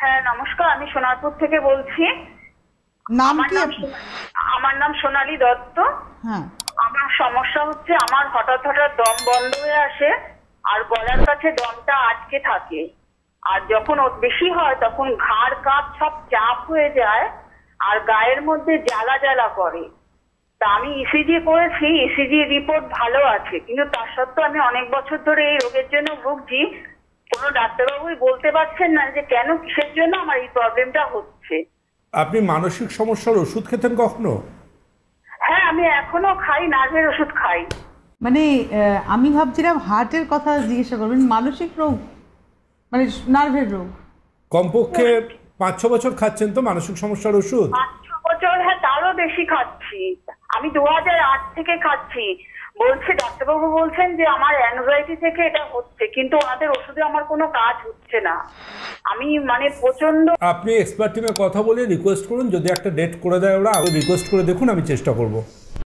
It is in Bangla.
হ্যাঁ নমস্কার, আমি সোনারপুর থেকে বলছি। নাম কি? আমার নাম সোনালী দত্ত। হ্যাঁ, আমার সমস্যা হচ্ছে আমার হঠাৎ হঠাৎ দম বন্ধ হয়ে আসে আর গলার কাছে দমটা আটকে থাকে, আর যখন বেশি হয় তখন ঘাড় কাঁধ সব চাপ হয়ে যায় আর গায়ের মধ্যে জ্বালা জ্বালা করে। তা আমি ইসিজি করেছি, ইসিজি রিপোর্ট ভালো আছে, কিন্তু তার সত্ত্বেও আমি অনেক বছর ধরে এই রোগের জন্য ভুগছি। কোনো ডাক্তারবাবুই বলতে পারছেন না যে কেন, কিসের জন্য আমার এই প্রবলেমটা হচ্ছে। আপনি মানসিক সমস্যার ওষুধ খেতেন কখনো? হ্যাঁ, আমি এখনো খাই, নার্ভের ওষুধ খাই। মানে আমি ভাবছিলাম হার্টের কথা জিজ্ঞাসা করবেন, মানসিক রোগ মানে নার্ভের রোগ। কমপক্ষে 5-6 বছর খাচ্ছেন তো মানসিক সমস্যার ওষুধ? 5-6 বছর, হ্যাঁ তারও বেশি খাচ্ছি। আমি 2008 থেকে খাচ্ছি। বলছে ডাক্তারবাবু বলছেন যে আমার অ্যাংজাইটি থেকে এটা হচ্ছে, কিন্তু ওনাদের ওষুধে আমার কোনো কাজ হচ্ছে না। আমি মানে প্রচন্ড। আপনি এক্সপার্ট টিমে কথা বলে রিকোয়েস্ট করুন, যদি একটা ডেট করে দেয় ওরা, রিকোয়েস্ট করে দেখুন, আমি চেষ্টা করব।